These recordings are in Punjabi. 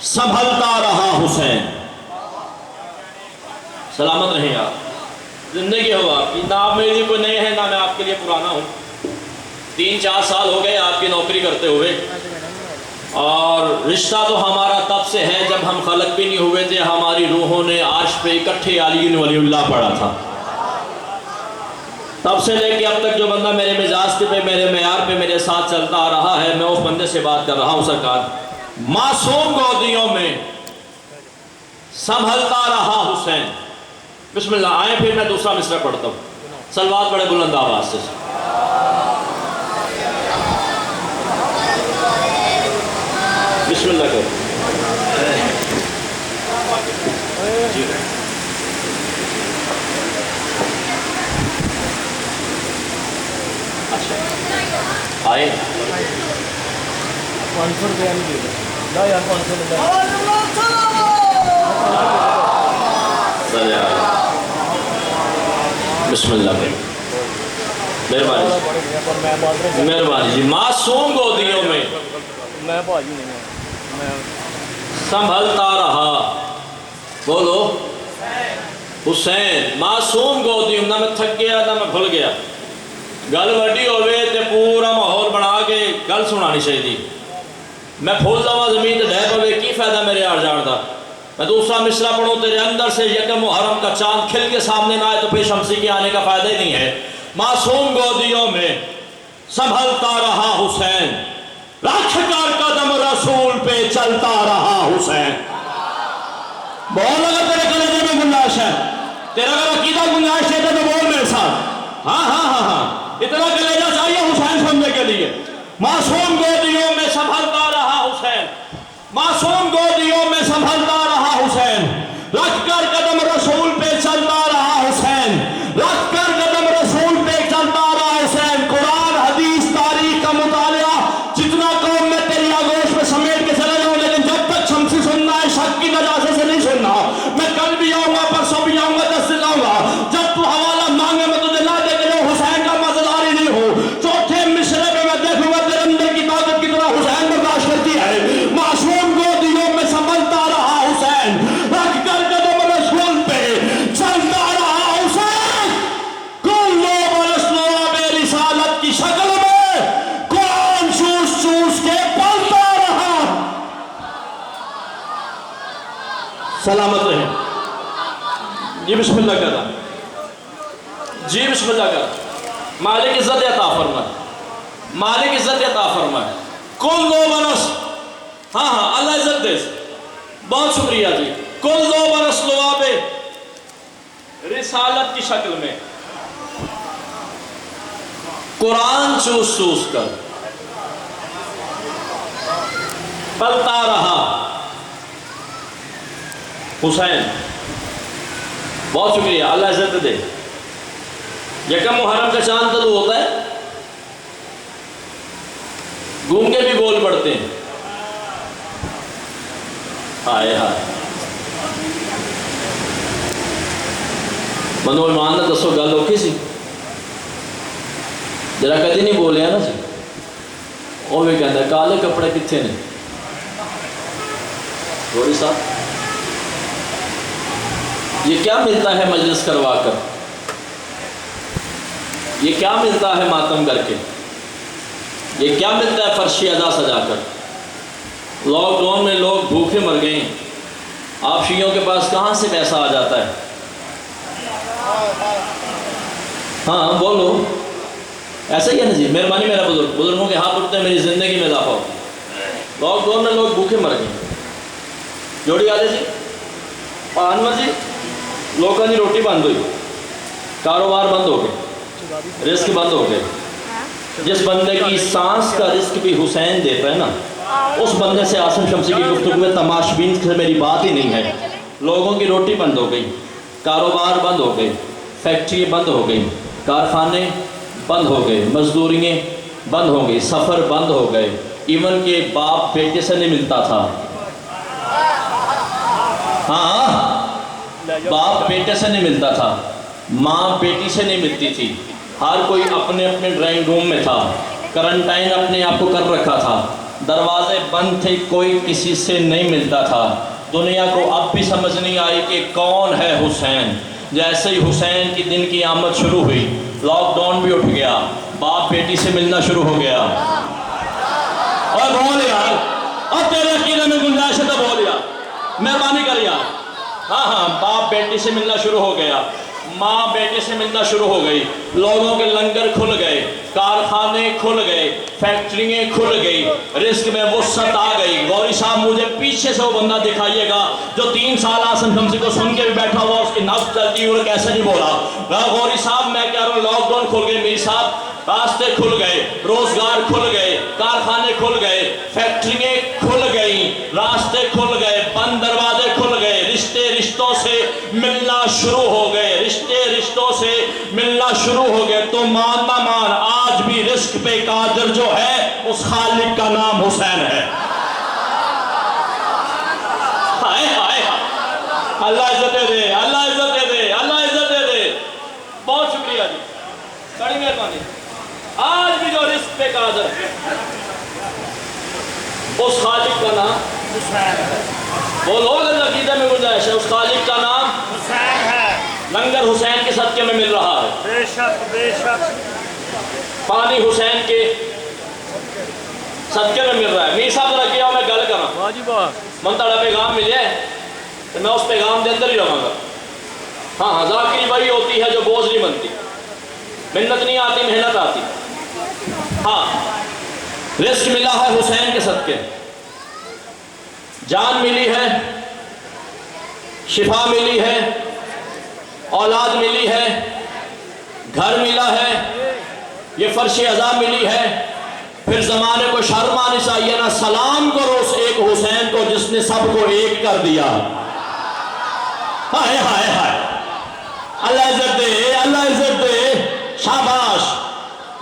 سنبھلتا رہا حسین. سلامت رہیں آپ، زندگی ہو آپ کی. نہ آپ میرے لیے کوئی نئے ہیں نہ میں آپ کے لیے پرانا ہوں. 3-4 سال ہو گئے آپ کی نوکری کرتے ہوئے، اور رشتہ تو ہمارا تب سے ہے جب ہم خلق بھی نہیں ہوئے تھے. ہماری روحوں نے عرش پہ اکٹھے علی ولی اللہ پڑھا تھا. تب سے لے کے اب تک جو بندہ میرے مزاج پہ، میرے معیار پہ میرے ساتھ چلتا آ رہا ہے، میں اس بندے سے بات کر رہا ہوں. سرکار معصوم گودیوں میں سنبھلتا رہا حسین. بسم اللہ. آئیں پھر میں دوسرا مصرع پڑھتا ہوں. صلوات بڑے بلند آواز سے. بسم اللہ کرو. اچھا آئے. 500 روپیہ نہیں دے گا یار. 500 روپیہ بسم اللہ کرو. مہربانی مہربانی جی. معصوم گودیوں میں میں بھاجی نہیں ہے. سنبھلتا رہا. بولو حسین. معصوم گودیوں. نہ میں تھک گیا نہ میں بھول گیا. گل وڈی ہوئے تے پورا ماحول بنا کے گل سنانی چاہیے. میں پھول لوا زمین تے ڈہ پوے کی فائدہ میرے آڑ جان دا. میں دوسرا مصرع پڑھوں تیرے اندر سے یکم محرم کا چاند کھل کے سامنے نہ آئے تو پھر شمسی کے آنے کا فائدہ ہی نہیں ہے. معصوم گودیوں میں سنبھلتا رہا حسین، رکھ کر قدم رسول پہ چلتا رہا حسین. بول اگر تیرے کلیجے میں گنجائش ہے، تیرا اگر عقیدہ گنجائش ہے تو بول میرے ساتھ. ہاں ہاں ہاں ہاں. اتنا کلیجہ چاہیے حسین سننے کے لیے. معصوم گودیوں میں سنبھلتا رہا حسین، معصوم گودیوں میں سنبھلتا رہا حسین، رکھ کر قدم رسول پہ چلتا رہا حسین، رکھ کر قدم رسول پہ چلتا رہا حسین. قرآن حدیث تاریخ کا مطالعہ جتنا قوم میں تیری آگوش میں سمیٹ کے چلے جاؤں، لیکن جب تک شمسی سننا ہے شک کی نجاست سے نہیں سننا. میں کل بھی آؤں گا، پرسوں بھی آؤں گا، 10 دن آؤں گا. جب تو حوالہ مانگے میں تجھے لا دے کے جو حسین کا مزدار ہی نہیں ہوں. چوتھے مصرعے میں دیکھوں گا تیرے اندر کی طاقت کتنا حسین برداشت کرتی ہے. معصوم گودیوں میں سنبھلتا رہا حسین، رکھ کر قدم رسول پہ چلتا رہا حسین. کل لوگ رسول بے رسالت کی شکل میں قرآن چوس چوس کے پلتا رہا. سلامت رہے جی. بسم اللہ کرا جی. بسم اللہ کرا. مالک عزت عطا فرمائے، مالک عزت عطا فرمائے. کل دو برس. ہاں ہاں اللہ عزت دے. بہت شکریہ جی. کل 2 برس لواب رسالت کی شکل میں قرآن چوس چوس کر پلتا رہا حسین. بہت شکریہ اللہ عزت دے. یکم محرم کا چاند طلوع ہوتا ہے، گونگے بھی بول پڑتے ہیں. ہائے ہائے. بندو ایمان نے دسو گل اوکھی سی جرا کدی نہیں بولیا نا سی. وہ بھی کہتا ہے کالے کپڑے کتنے نے روڑی صاحب. یہ کیا ملتا ہے مجلس کروا کر، یہ کیا ملتا ہے ماتم کر کے، یہ کیا ملتا ہے فرشی ادا سجا کر. لاک ڈاؤن میں لوگ بھوکے مر گئے ہیں، آپ شیعوں کے پاس کہاں سے پیسہ آ جاتا ہے؟ ہاں بولو. ایسا ہی ہے نا جی. مہربانی میرا بزرگ، بزرگوں کے ہاتھ اٹھتے ہیں میری زندگی میں اضافہ ہوتا ہے. لاک ڈاؤن میں لوگ بھوکے مر گئے. جوڑی آدھے جی پانور جی لوگوں کی روٹی بند ہوئی، کاروبار بند ہو گئے، رزق بند ہو گئے. جس بندے کی سانس کا رزق بھی حسین دیتا ہے نا، اس بندے سے عاصم شمسی کی گفتگو میں تماشبین سے میری بات ہی نہیں ہے. لوگوں کی روٹی بند ہو گئی، کاروبار بند ہو گئے، فیکٹری بند ہو گئی، کارخانے بند ہو گئے، مزدوریاں بند ہو گئی، سفر بند ہو گئے. ایون کہ باپ بیٹے سے نہیں ملتا تھا. ہاں باپ بیٹے سے نہیں ملتا تھا، ماں بیٹی سے نہیں ملتی تھی. ہر کوئی اپنے اپنے ڈرائنگ روم میں تھا، کرنٹائن اپنے آپ کو کر رکھا تھا. दरवाजे बंद थे, कोई किसी से नहीं मिलता था। दुनिया को अब भी समझ नहीं आई कि कौन है हुसैन। जैसे ही हुसैन की दिन की आमद शुरू हुई, लॉकडाउन भी उठ गया, बाप बेटी से मिलना शुरू हो गया। और बोल यार, अब तेरे अकीदे में गुंजाइश है तो बोल यार, मेहरबानी कर यार। हाँ हाँ, बाप बेटी से मिलना शुरू हो गया, माँ बेटे से मिलना शुरू हो गई, लोगों के लंगर खुल गए, कारखाने खुल गए, फैक्ट्रियाँ खुल गई, रिस्क में वुसअत आ गई। गौरी साहब मुझे पीछे से वो बंदा दिखाइएगा जो 3 साल आसन हमसे को सुन के भी बैठा हुआ, उसकी नफ्स चलती हुई कैसे नहीं बोला। गौरी साहब मैं कह रहा हूँ लॉकडाउन खुल गए, मीर साहब रास्ते खुल गए, रोजगार खुल गए, कारखाने खुल गए, फैक्ट्रियाँ खुल गई, रास्ते खुल गए, बंद दरवाजे खुल गए, रिश्ते रिश्तों से मिलना शुरू हो गए, रिश्ते रिश्तों से मिलना शुरू हो गए। तो मान ना मान, आज भी रिस्क पे कादिर जो है उस खालिक का नाम हुसैन है। हाय हाय, अल्लाह इज्जत दे, अल्लाह इज्जत दे, अल्लाह इज्जत दे। बहुत शुक्रिया जी, बड़ी मेहरबानी। आज भी जो रिस्क पे कादिर है उस खालिक का नाम हुसैन है। वो लोग अकीदे में गुंजाइश है, उस खालिक का नाम हुसैन है। लंगर हुसैन के सदके में मिल रहा है, बेशक बेशक। पानी हुसैन के सदके में मिल रहा है। मीर साहब जरा किया मैं गल करा, वाह जी वाह। मन ताड़ा पैगाम मिले तो मैं उस पैगाम के अंदर ही रहूँगा। हाँ हाँ, ज़ाकिरी वही होती है जो बोझ नहीं बनती, मिन्नत नहीं आती मेहनत आती। हाँ, रिस्क मिला है हुसैन के सदके, जान मिली है, शिफा मिली है, औलाद मिली है, घर मिला है, ये फर्श अज़ा मिली है। फिर ज़माने को शर्म आनी चाहिए ना, सलाम करो उस एक हुसैन को जिसने सबको एक कर दिया। हाय हाय हाय, अल्लाह इज्जत दे, अल्लाह इज्जत दे, शाबाश,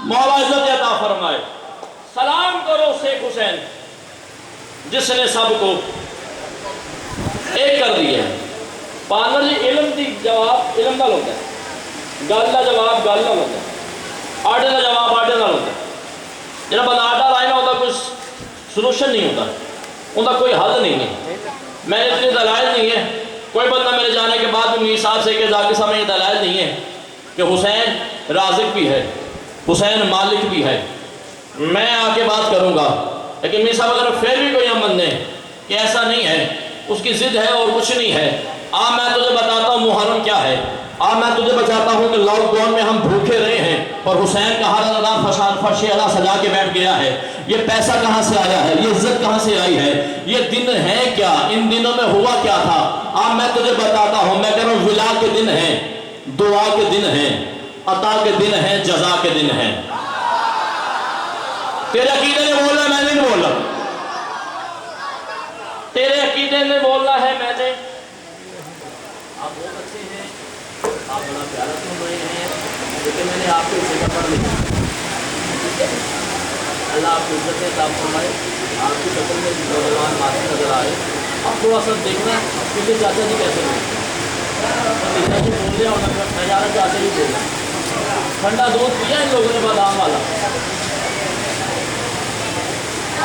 मौला इज्जत अता फरमाए। सलाम करो उस एक हुसैन जिसने सबको एक कर दिया। पानर जी इलम की जवाब इलम नाल होता है, गल का जवाब गल नाल होता है, आटे का जवाब आटे नाल होता है। जरा बंदा आटा लाए ना, उसका कोई सोल्यूशन नहीं होता, उसका कोई हल नहीं है। मैंने इतनी दलाइल नहीं है, कोई बंदा मेरे जाने के बाद भी मीर साहब से कि जाके समय दलाइल नहीं है कि हुसैन राज़िक भी है, हुसैन मालिक भी है। मैं आके बात करूँगा, लेकिन मीर साहब अगर फिर भी कोई अमन ने कि ऐसा नहीं है, उसकी ज़िद है और कुछ नहीं है, मैं तुझे बताता हूँ मुहर्रम क्या है। मैं तुझे बताता हूँ कि लॉकडाउन में हम भूखे रहे हैं और हुसैन का हर अदा फर्श अदा सजा के बैठ गया है। ये पैसा कहाँ से आया है, ये इज्जत कहाँ से आई है, ये दिन है क्या, इन दिनों में हुआ क्या था। मैं तुझे बताता हूँ, मैं कह रहा हूँ विला के दिन है, दुआ के दिन है, अता के दिन है, जजा के दिन है। तेरे अकीदे ने बोलना, मैंने नहीं बोलना, तेरे अकीदे ने बोलना है, मैंने। आप बहुत अच्छे हैं, आप बड़ा प्यारा सुन रहे हैं, लेकिन मैंने आपको इसे पढ़ लिया। ठीक है, अल्लाह आपको इज्जत है, आप फरमाए। आपकी शक्ल में नौजवान माथे नजर आए, अब थोड़ा सा देखना क्योंकि चाचा जी कैसे बोलते जी बोल रहे और नजारा चाचा जी बोल रहे। ठंडा दूध पिया इन लोगों ने बादाम वाला,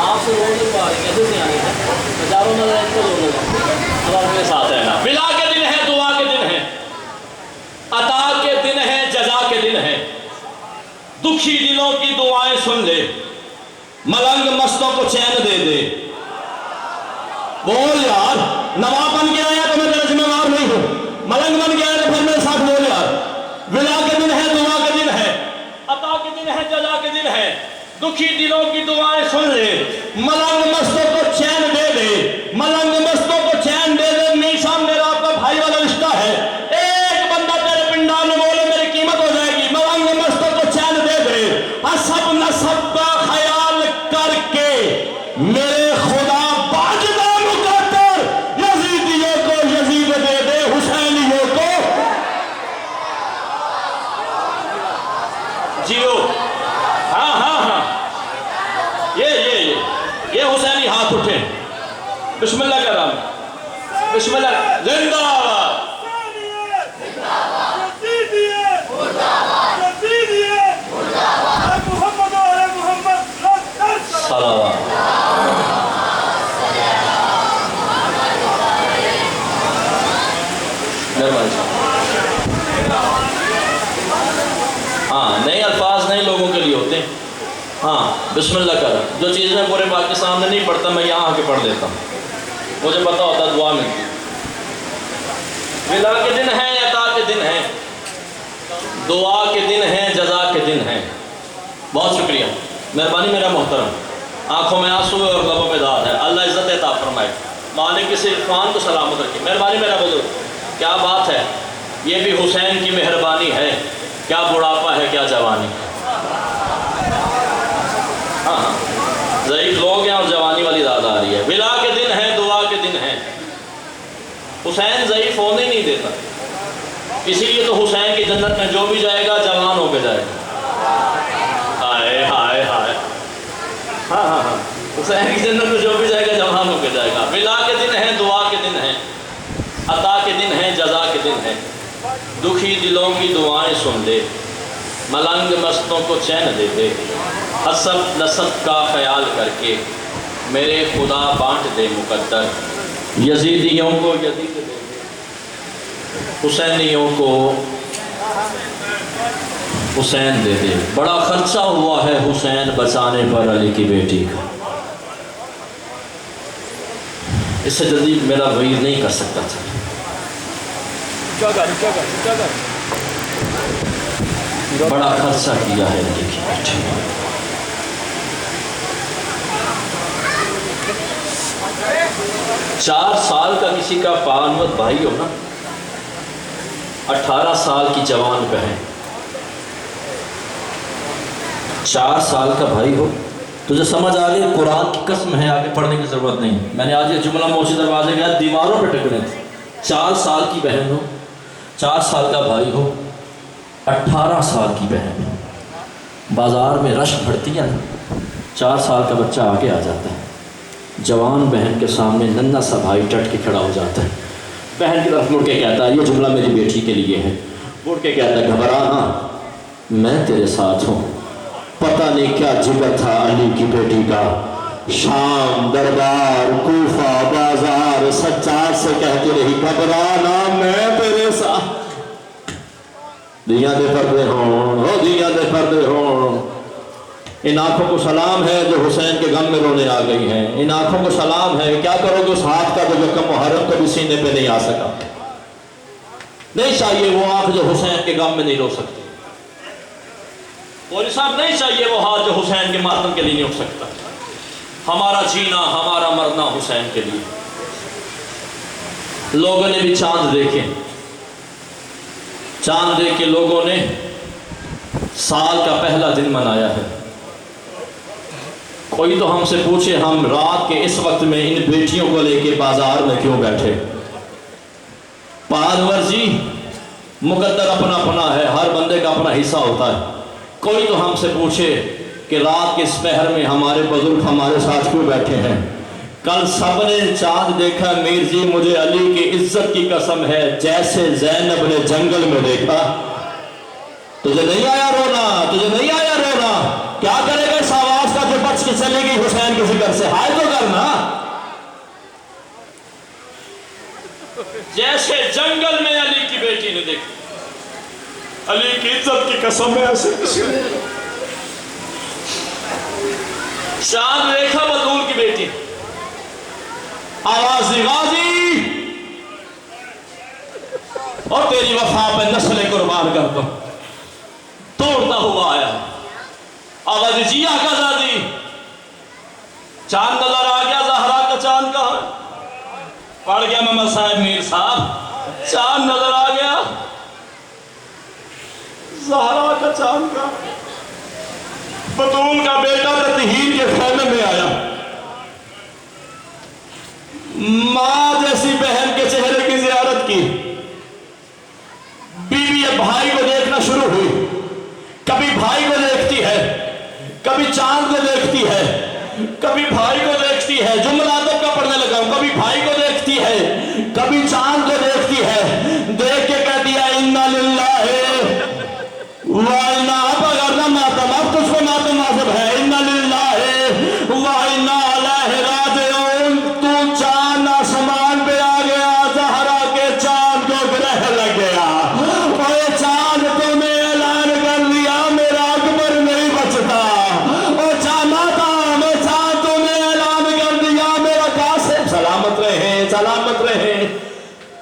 आपसे रोड लगवा रहे कैसे से आने हैं, हजारों नजर इनको जोड़ लगा। अब अपने साथ है ना, विला के दिन है, दुआ के दिन है, अता के दिन है, जजा के दिन है। दुखी दिलों की दुआएं सुन ले, मलंग मस्तों को चैन दे दे। बोल यार, नवाब बन के आया तो मैं तेरा जिम्मेदार नहीं हूं, मलंग बन के आया तो फिर मेरे साथ बोल यार। विला के दिन है, दुआ के दिन है, अता के दिन है, जजा के दिन है। दुखी दिलों की दुआएं सुन ले, मलंग मस्तों को चैन दे दे, मलंग मस्तों को चैन दे दे। मीर साहब मेरा आपका भाई वाला रिश्ता है, एक बंदा तेरे पिंडाल में बोले मेरी कीमत हो जाएगी, मलंग मस्तों को चैन दे दे। सब न सब का ख्याल करके मेरे खुदा बाजदा मुकद्दर यजीदियों को यजीद दे दे, हुसैनियों को जियो। हाँ हाँ हाँ, ये हुसैनी हाथ उठे, बिस्मिल्लाह का नाम, बिस्मिल्लाह, जिंदाबाद। सलावत। بسم اللہ کر جو چیز میں پورے پاکستان میں نہیں پڑھتا میں یہاں آ کے پڑھ لیتا ہوں، مجھے پتا ہوتا دعا ملتی ہے۔ ودا کے دن ہیں، عطا کے دن ہیں، دعا کے دن ہیں، جزا کے دن ہیں۔ بہت شکریہ، مہربانی میرا محترم، آنکھوں میں آنسو اور لبوں پہ داد ہے، اللہ عزت عطا فرمائے، مالک اس عرفان کو سلامت رکھے۔ مہربانی میرا بزرگ، کیا بات ہے، یہ بھی حسین کی مہربانی ہے، کیا بڑھاپا ہے، کیا جوانی ہے۔ ہاں ہاں، ضعیف لوگ ہیں اور جوانی والی داد آ رہی ہے۔ ولا کے دن ہیں، دعا کے دن ہیں۔ حسین ضعیف ہونے نہیں دیتا، اسی لیے تو حسین کی جنت میں جو بھی جائے گا جوان ہو کے جائے گا۔ ہائے ہائے ہائے، ہاں ہاں ہاں، حسین کی جنت میں جو بھی جائے گا جوان ہو کے جائے گا۔ ولا کے دن ہیں، دعا کے دن ہیں، عطا کے دن ہیں، جزا کے دن ہیں۔ دکھی دلوں کی دعائیں سن دے، ملنگ مستوں کو چین دے دے، حسب نسب کا خیال کر کے میرے خدا بانٹ دے مقدر، یزیدیوں کو یزید دے دے، حسینیوں کو حسین دے دے۔ بڑا خرچہ ہوا ہے حسین بچانے پر علی کی بیٹی کا، اس سے جلدی میرا وعید نہیں کر سکتا تھا۔ بڑا خرچہ کیا ہے علی کی بیٹی۔ 4 سال کا کسی کا پانوت بھائی ہو نا، 18 سال کی جوان بہن، 4 سال کا بھائی ہو، تجھے سمجھ آ گئی قرآن کی قسم ہے، آگے پڑھنے کی ضرورت نہیں۔ میں نے آج یہ جملہ موسی دروازے گیا، دیواروں پہ ٹکنے تھے۔ 4 سال کی بہن ہو، 4 سال کا بھائی ہو، 18 سال کی بہن ہو، بازار میں رش بڑھتی ہے نا، 4 سال کا بچہ آگے آ جاتا ہے، جوان بہن کے سامنے ننھا سا بھائی ڈٹ کے کھڑا ہو جاتا ہے، بہن کی طرف مڑ کے کہتا ہے یہ جملہ میری بیٹی کے لیے ہے، مڑ کے کہتا ہے گھبرانا، میں تیرے ساتھ ہوں۔ پتہ نہیں کیا جگر تھا علی کی بیٹی کا، شام دربار کوفہ بازار سجاد سے کہتی رہی گھبرانا میں تیرے ساتھ۔ دیاں دے پردے ہون، ہو دیاں دے پردے ہون۔ ان آنکھوں کو سلام ہے جو حسین کے غم میں رونے آ گئی ہیں، ان آنکھوں کو سلام ہے، کیا کرو گے اس ہاتھ کا جو یکم محرم کبھی سینے پہ نہیں آ سکا۔ نہیں چاہیے وہ آنکھ جو حسین کے غم میں نہیں رو سکتی، اور صاحب نہیں چاہیے وہ ہاتھ جو حسین کے ماتم کے لیے نہیں اٹھ سکتا۔ ہمارا جینا ہمارا مرنا حسین کے لیے۔ لوگوں نے بھی چاند دیکھے، چاند دیکھ کے لوگوں نے سال کا پہلا دن منایا ہے۔ کوئی تو ہم سے پوچھے ہم رات کے اس وقت میں ان بیٹیوں کو لے کے بازار میں کیوں بیٹھے؟ پارور جی، مقدر اپنا اپنا ہے، ہر بندے کا اپنا حصہ ہوتا ہے۔ کوئی تو ہم سے پوچھے کہ رات کے اس پہر میں ہمارے بزرگ ہمارے ساتھ کیوں بیٹھے ہیں؟ کل سب نے چاند دیکھا میر جی، مجھے علی کی عزت کی قسم ہے جیسے زینب نے جنگل میں دیکھا۔ تجھے نہیں آیا رونا، تجھے نہیں آیا رونا، کیا کرے گا اس آواز کا جو بچ کے چلے گی حسین کے ذکر سے؟ ہائے تو کرنا، جیسے جنگل میں علی کی بیٹی نے دیکھا، علی کی عزت کی قسم ہے ایسے کسی نے چاند دیکھا بطول کی بیٹی، آواز غازی اور تیری وفا پہ نسل قربان کر دو، توڑتا ہوا آیا آواز جی آقا زادی، چاند نظر آ گیا، زہرا کا چاند کہاں؟ پڑھ گیا محمد صاحب میر صاحب، چاند نظر آ گیا، زہرا کا چاند کا، بطول کا بیٹا تطہیر کے خیمے میں آیا، ماں جیسی بہن کے چہرے کی زیارت کی، بیوی بھائی کو دیکھنا شروع ہوئی، کبھی بھائی کو دیکھتی ہے، کبھی چاند کو دیکھتی ہے، کبھی بھائی کو دیکھتی ہے، جملہ ادب کا پڑھنے لگا ہوں، کبھی بھائی کو دیکھتی ہے، کبھی چاند کو دیکھتی ہے، دیکھ کے کہتی ہے اِنَّا لِلَّهِ وَإِنَّا، اب اگر نہ ماتم، اب تجھ کو ماتم واجب ہے، اِنَّا لِلَّهِ وَإِنَّا عَلَيْهِ رَاجِعُونَ۔ تو چاند آسمان پہ آ گیا، زہرا کے چاند کو گرہ لگ گیا، اور چاند تو میں اعلان کر دیا میرا اکبر نہیں بچتا، اور چاند سلامت رہیں سلامت رہیں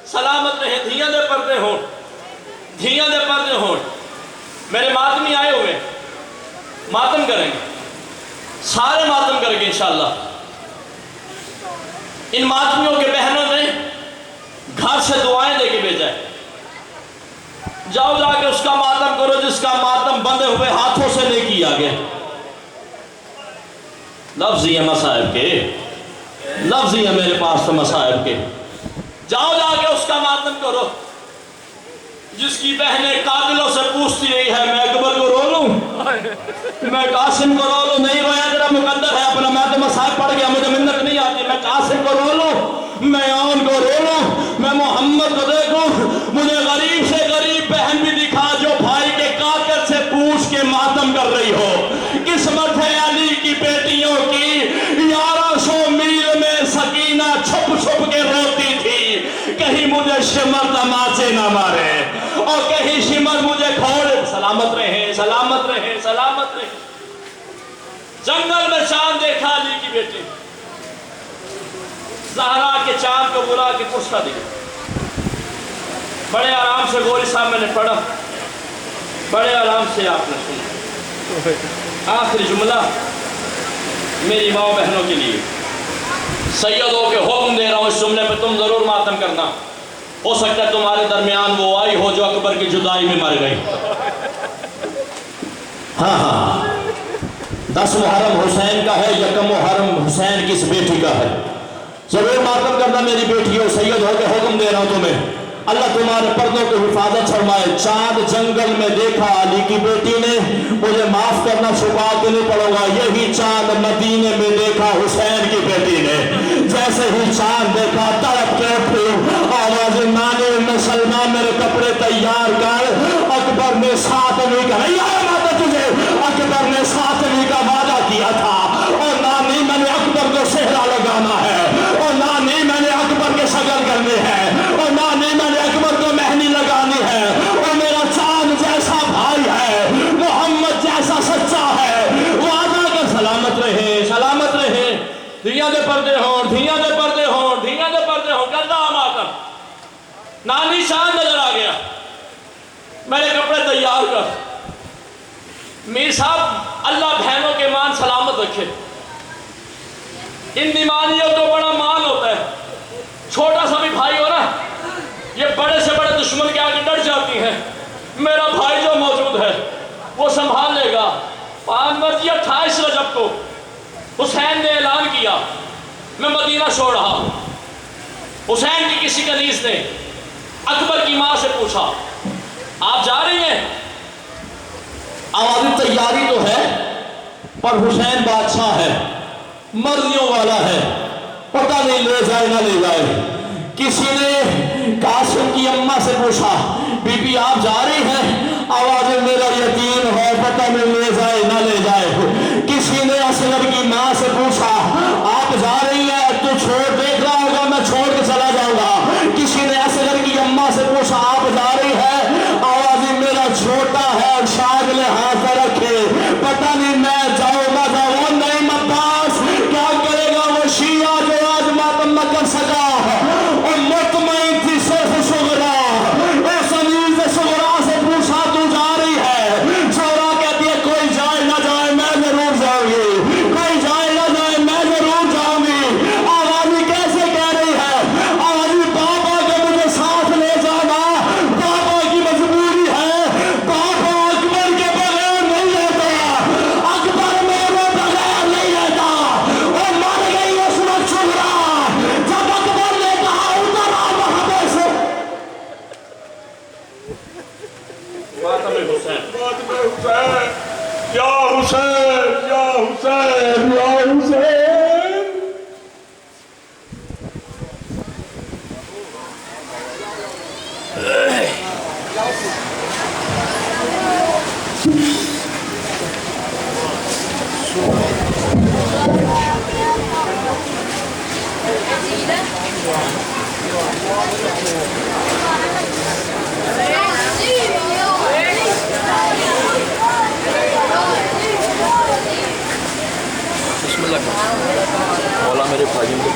سلامت رہے دھیاں دے پردے ہون دھیاں دے پردے ہون میرے ماتمی آئے ہوئے ماتم کریں گے سارے ماتم کریں گے انشاءاللہ ان ماتمیوں کے بہنوں نے گھر سے دعائیں دے کے بھیجا ہے جاؤ جا کے اس کا ماتم کرو جس کا ماتم بندے ہوئے ہاتھوں سے نہیں کیا گیا لفظ یہ مصائب کے لفظ یہ میرے پاس تو مصائب کے جاؤ جا کے اس کا ماتم کرو جس کی بہنیں قاتلوں سے پوچھتی رہی ہے میں اکبر کو رو لوں میں قاسم کو رو لوں نہیں رویا تیرا مقدر ہے اپنا میں تو مصائب پڑھ گیا مجھے منت نہیں آتی میں قاسم کو رو لوں میں آن کو رو لوں میں محمد کو دیکھوں مجھے غریب سے غریب بہن بھی دکھا جو بھائی کے قاتل سے پوچھ کے ماتم کر رہی ہو قسمت ہے علی کی بیٹیوں کی 1100 میل میں سکینہ چھپ چھپ کے روتی تھی کہیں مجھے شمر تماچے نہ مارے اور کہیں شمر مجھے کھوڑے سلامت رہے سلامت رہے سلامت رہے جنگل میں چاند دیکھا علی کی بیٹی زہرا کے چاند کو بلا کے پوچھتا دیا بڑے آرام سے گوری صاحب میں نے پڑھا بڑے آرام سے آپ نے سنا آخری جملہ میری ماں بہنوں کے لیے سیدوں کے حکم دے رہا ہوں اس جملے پہ تم ضرور ماتم کرنا ہو سکتا ہے تمہارے درمیان وہ آئی ہو جو اکبر کی جدائی میں مر گئی ہاں ہاں 10 محرم حسین کا ہے 1 محرم حسین کی اس بیٹی کا ہے ضرور ماتم کرنا میری بیٹی ہو سید ہو کے حکم دے رہا ہوں تمہیں اللہ تمہارے پردوں کو حفاظت فرمائے چاند جنگل میں دیکھا علی کی بیٹی نے مجھے معاف کرنا چھپا کے نہیں پڑوں گا یہی چاند مدینے میں دیکھا حسین کی بیٹی نے جیسے ہی چاند دیکھا تڑپ کے اٹھی آواز نانے میں سلمہ میرے کپڑے تیار کر اکبر نے 7 علی کا نہیں آیا ماتا تجھے اکبر نے 7 علی کا وعدہ کیا تھا اور نانی میں نے اکبر کو صحرا لگانا ہے اور نانی میں نے اکبر کے شگل کرنے ہیں اور نانی میں نے اکبر کو مہندی لگانی ہے اور میرا چاند جیسا بھائی ہے محمد جیسا سچا ہے وعدہ کا سلامت رہے دھیاں دے پردے ہون دھیاں دے پردے ہون دھیاں دے پردے ہون کرنا ماتم نانی چاند نظر آ گیا میرے کپڑے تیار کر میر صاحب اللہ بہنوں کے مان سلامت رکھے ان نیمانیوں کو بڑا مان ہوتا ہے چھوٹا سا بھی بھائی ہو نا یہ بڑے سے بڑے دشمن کے آگے ڈر جاتی ہیں میرا بھائی جو موجود ہے وہ سنبھال لے گا 28 رجب کو حسین نے اعلان کیا میں مدینہ چھوڑ رہا حسین کی کسی کنیز نے اکبر کی ماں سے پوچھا آپ جا رہی ہیں آوازی تیاری تو ہے پر حسین بادشاہ ہے مرضیوں والا ہے پتہ نہیں لے جائے نہ لے جائے کسی نے قاسم کی اماں سے پوچھا بی بی آپ جا رہی ہیں آواز میرا یتیم ہے پتہ نہیں لے جائے نہ لے جائے کسی نے اصغر کی ماں سے پوچھا آپ جا رہی ہیں تو چھوڑ دیکھ رہا ہوگا میں چھوڑ کے چلا جاؤں گا کسی نے اصغر کی اماں سے پوچھا آپ جا رہی ہے آواز میرا چھوٹا ہے شاید لے ہاتھ رکھے پتہ نہیں میں جاؤں گا جاؤں نہیں مباس کیا کرے گا وہ شیعہ جو آج ماتم نہ کر سکا اور مطمئن تھی صرف صغرا اس علیز صغرا سے پوچھا تو جا رہی ہے صغرا کہتی ہے کوئی جائے نہ جائے میں ضرور جاؤں گی کوئی جائے نہ جائے میں ضرور جاؤں گی آوازی کیسے کہہ رہی ہے آوازی بابا کے مجھے ساتھ لے جانا بابا کی مجبوری ہے بابا اکبر کے بغیر نہیں رہتا اکبر میرے بغیر نہیں رہتا اور مر گئی اس وقت صغرا جب اکبر نے کہا ادھر آ محبے سے ماتم حسین یا حسین یا حسین یا حسین بسم اللہ میرے بھائیوں کے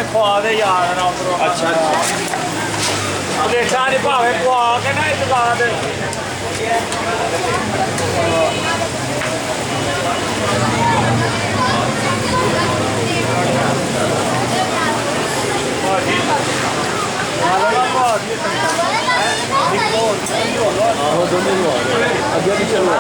ਖਵਾਵੇ ਯਾਰ ਨਾ ਉਧਰੋਂ ਅੱਛਾ ਅੱਛਾ ਪਲੇਟਾਂ ਨਹੀਂ ਭਾਵੇਂ ਖਵਾ ਕੇ ਨਾ ਇੱਕ ਬਾਅਦ ਆਹੋ ਦੋਨੇ ਨੂੰ ਆ ਗਏ ਅੱਗੇ ਵੀ ਚੱਲੋ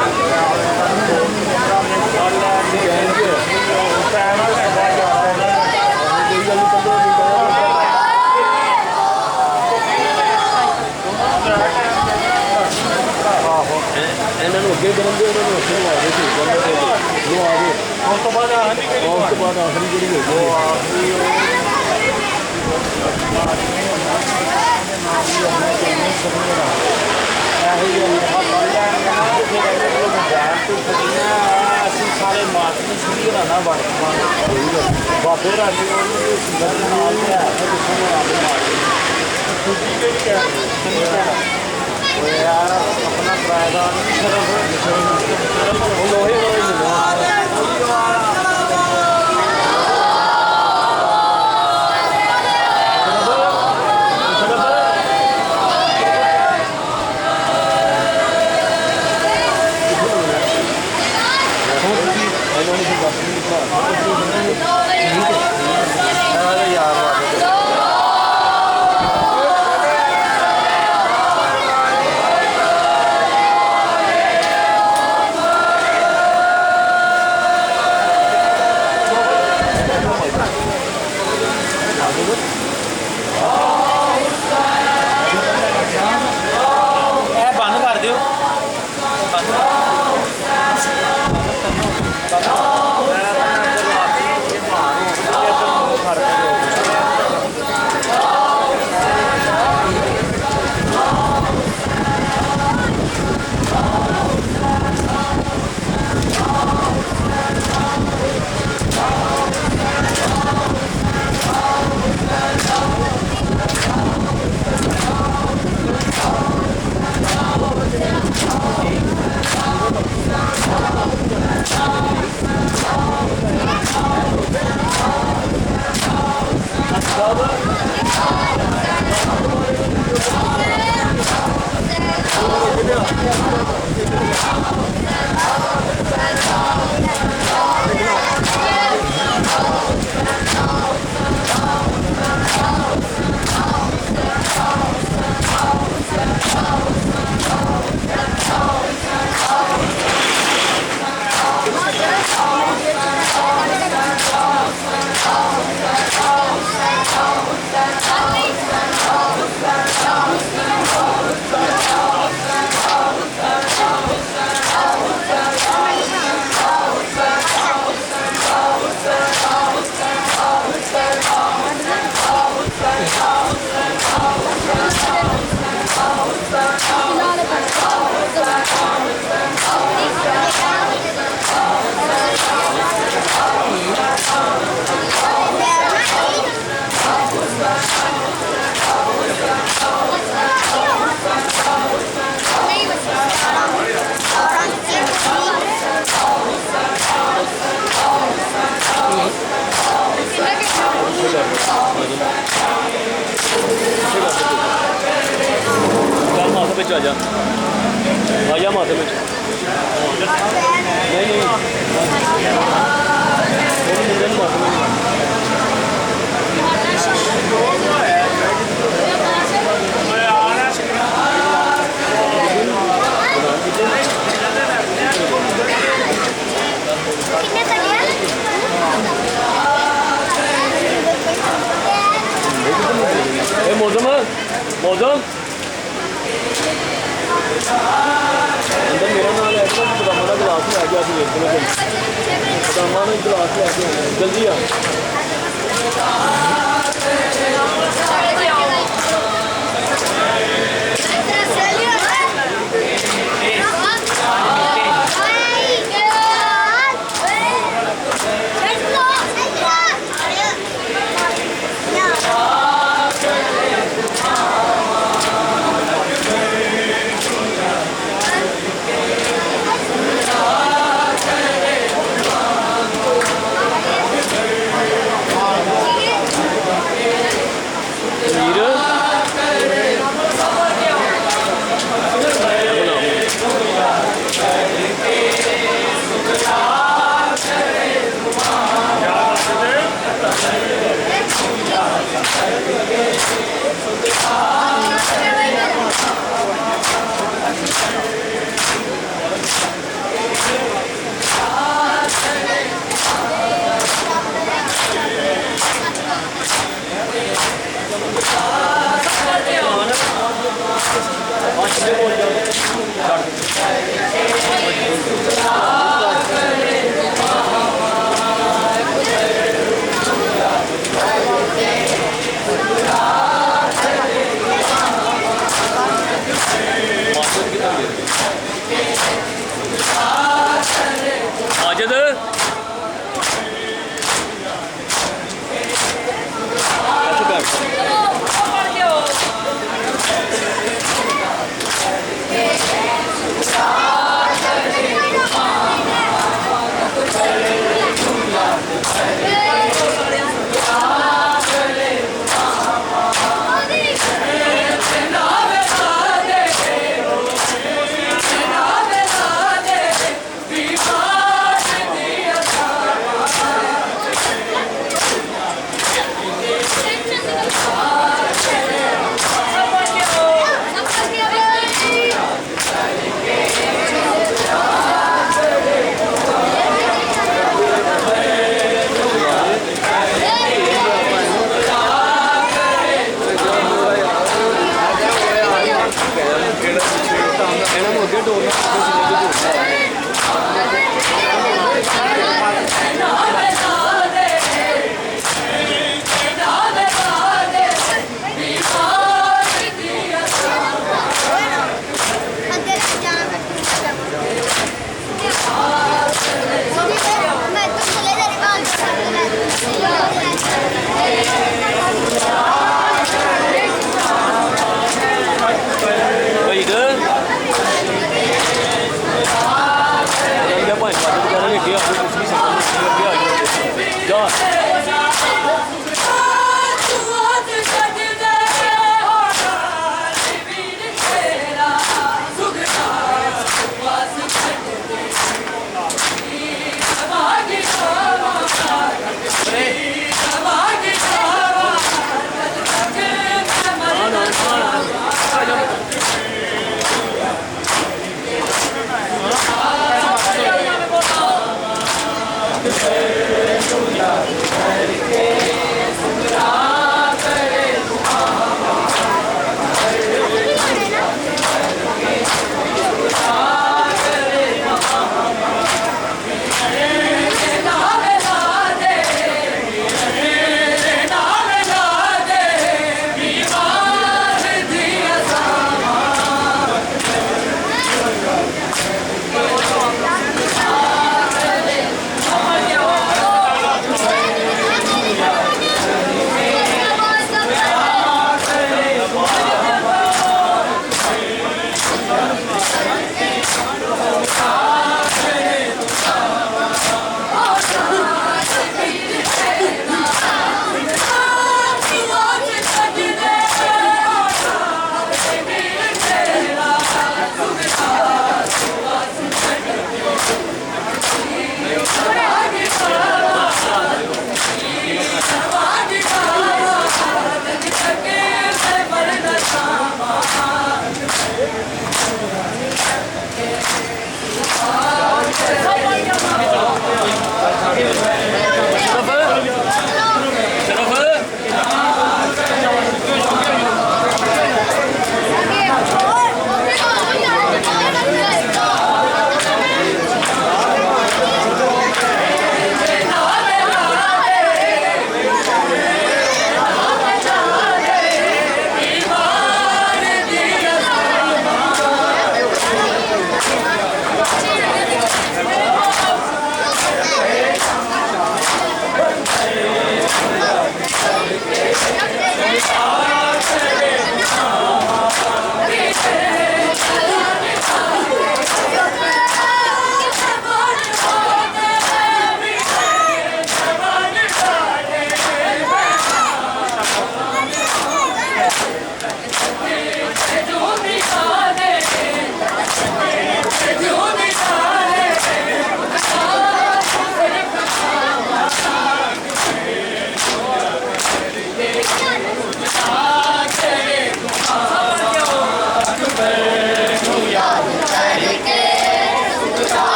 ਇਹਨਾਂ ਨੂੰ ਅੱਗੇ ਕਰਨ ਦੇ ਉਹਨਾਂ ਨੂੰ ਅੱਗੇ ਲਵਾ ਦੇ ਸੀ ਲੋ ਆ ਗਏ ਉਸ ਤੋਂ ਬਾਅਦ ਆਖਰੀ ਜਿਹੜੀ ਹੋਈ ਉਹ ਅਸੀਂ ਸਾਰੇ ਮਾਤਮ ਸ਼ੁਰੂ ਹੋਣਾ ਬਣ ਬਾਬੇ ਰਾਜੀ ਨਾਲ ਲਿਆ ਯਾਰ ਆਪਣਾ ਕਿਰਾਏਦਾਰ ਨਹੀਂ ਲੋਹੇ ਵਿੱਚ ਆ ਜਾ ਮਾਤੇ ਵਿੱਚ ਨਹੀਂ ਨਹੀਂ ਮੁੰਡੇ ਨੂੰ ਮਾਤੇ मौजम अंदर मेरा नाम है बदामा का गिलास ले आ गया बदामा में गिलास ले आके जल्दी आ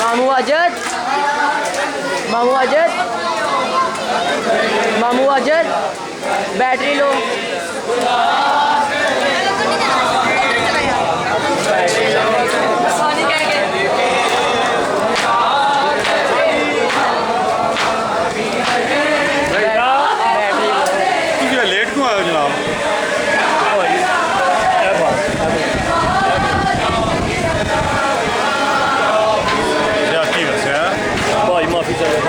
मामू अजद, मामू अजद, मामू अजद, बैटरी लो। लेट क्यों आए हो जनाब? की दस्या भाई माफी चाहिए।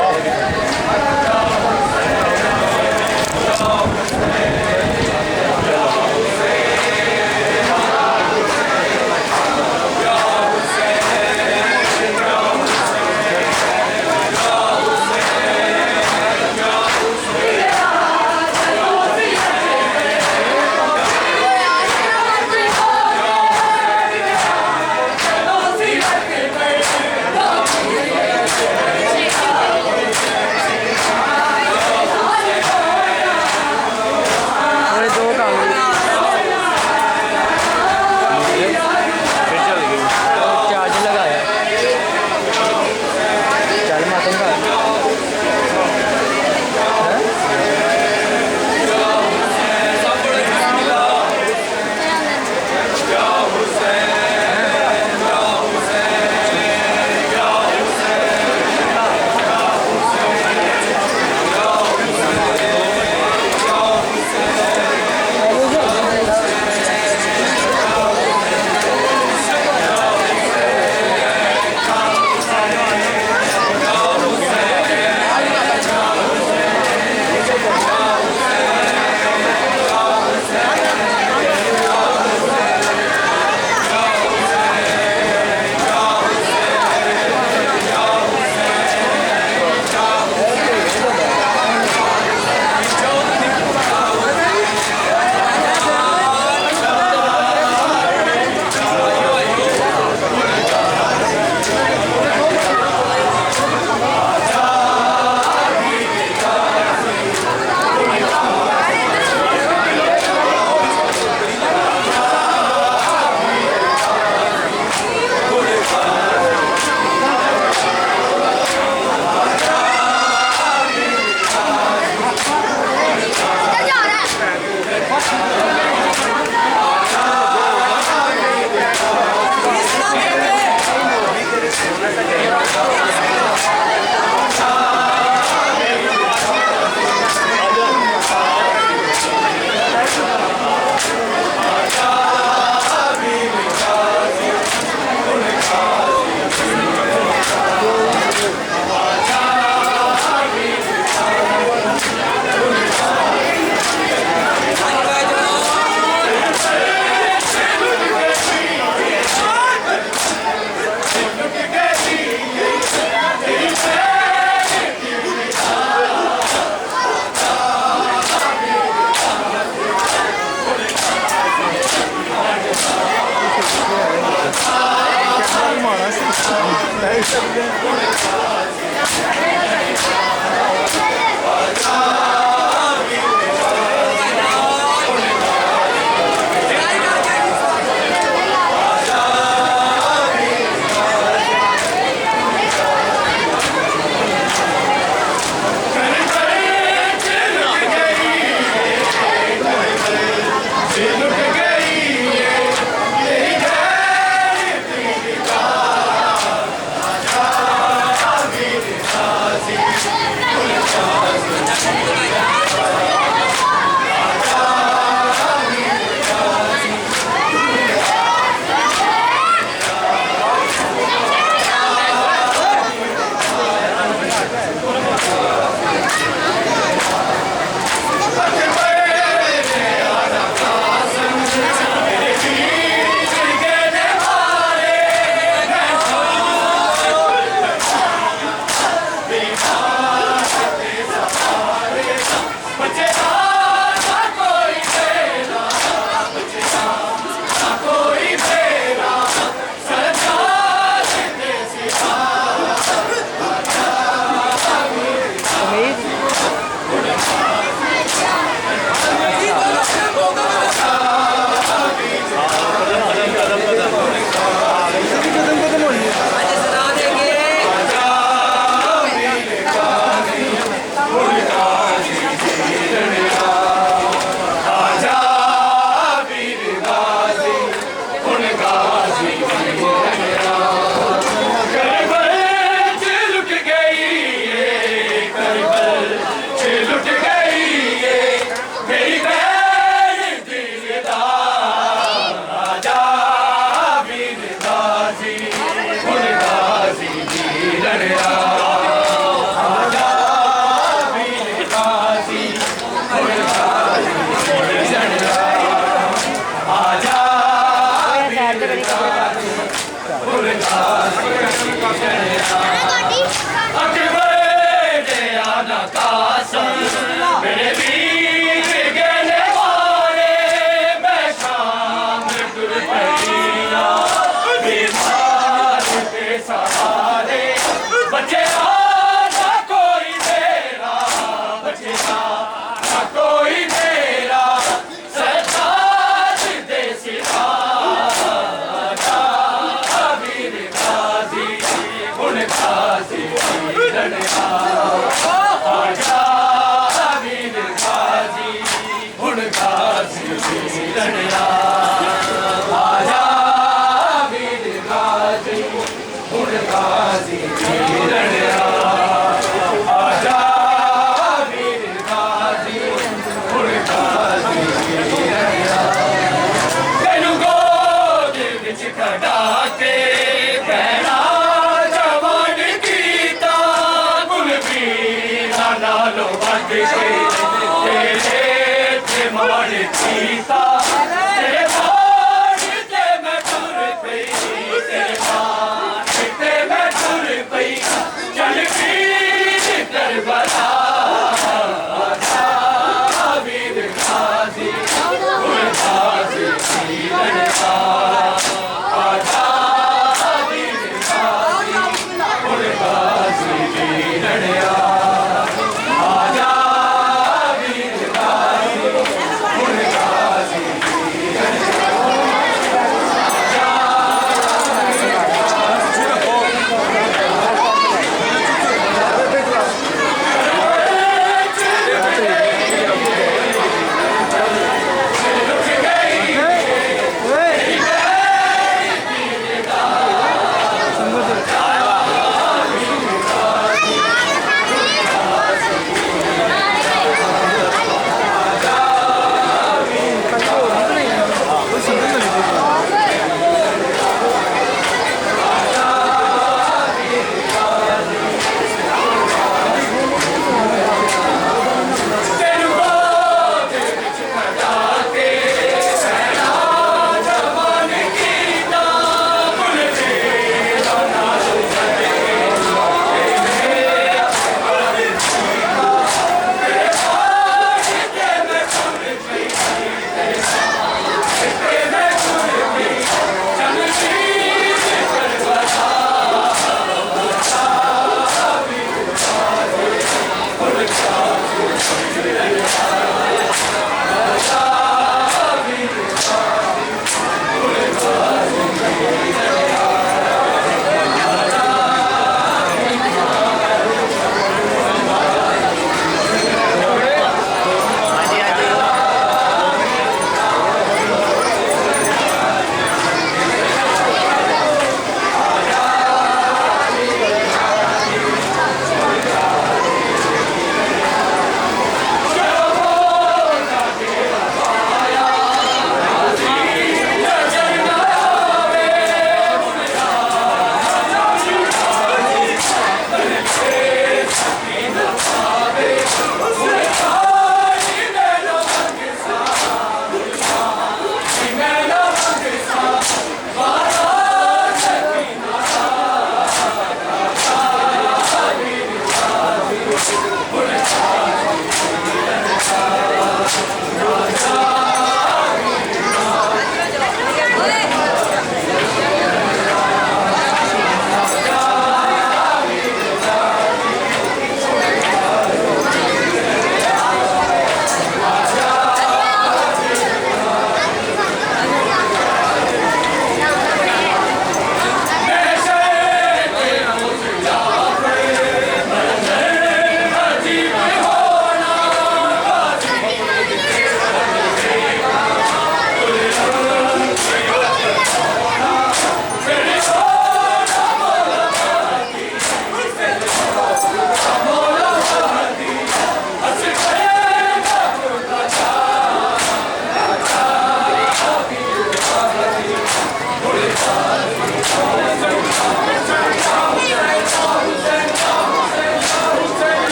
ਤੈਨੂੰ ਗੋਦ ਵਿੱਚ ਖੜਾ ਕੇ ਕਹਿਣਾ ਜਵਾਨ ਕੀਤਾ ਗੁਲਬੀਨਾ ਨਾਲੋਂ ਵੱਧ ਕੇ ਤੇਰੇ ਤੇ ਮਾਣ ਕੀਤਾ ਤੇਰੇ ਮਾਣ ਤੇ ਮੈਂ ਤੁਰ ਪਈ ਤੇਰੇ ਮਾਣ ਤੇ ਮੈਂ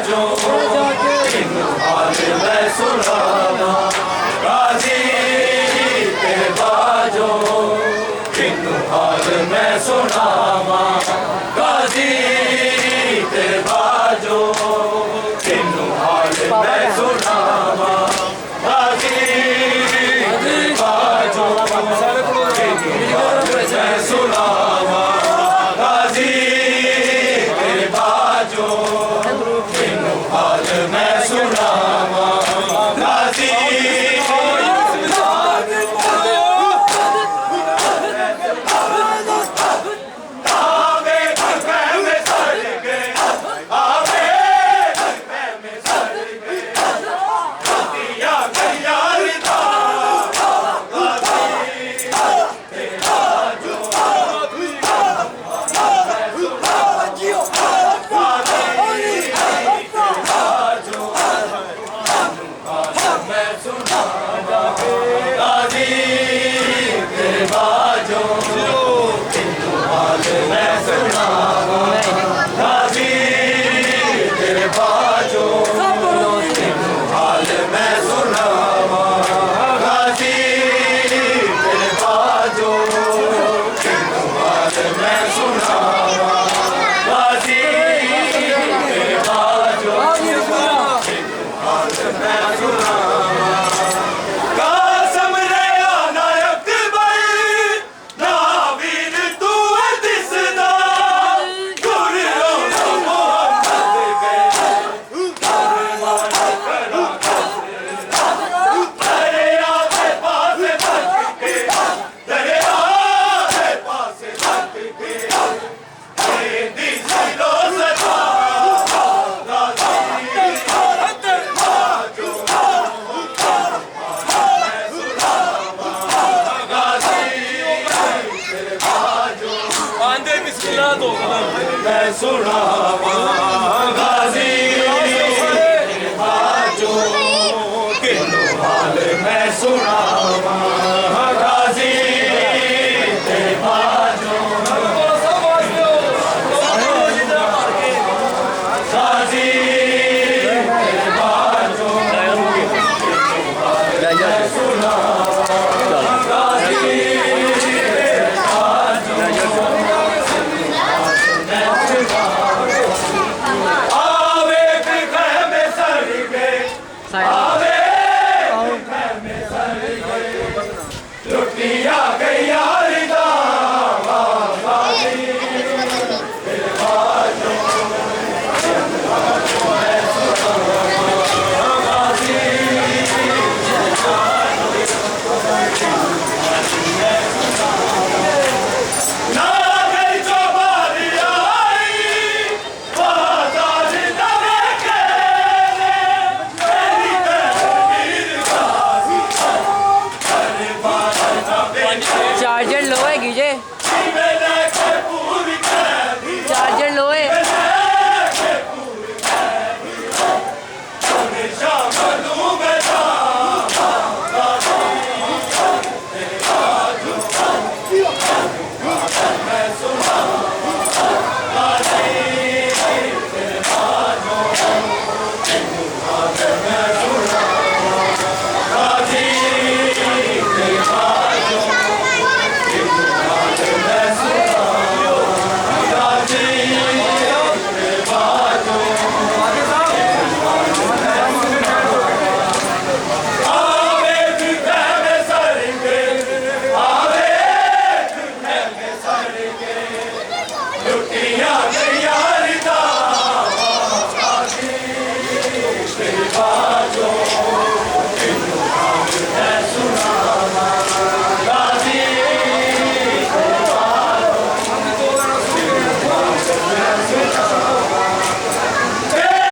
बाजो किन्नू हाल मैं सुनावा गाजी तेरे बाजो किन्नू हाल मैं सुनावा गाजी तेरे बाजो किन्नू हाल मैं सुनावा गाजी तेरे बाजो किन्नू हाल मैं सुनावा गाजी तेरे बाजो किन्नू हाल मैं सुनावा गाजी मैं सुनावा गाजी तेरे बाजो किन्नू हाल मैं सुनावा गाजी तेरे बाजो गाजी तेरे बाजो मैं सुनावा गाजी लुटिया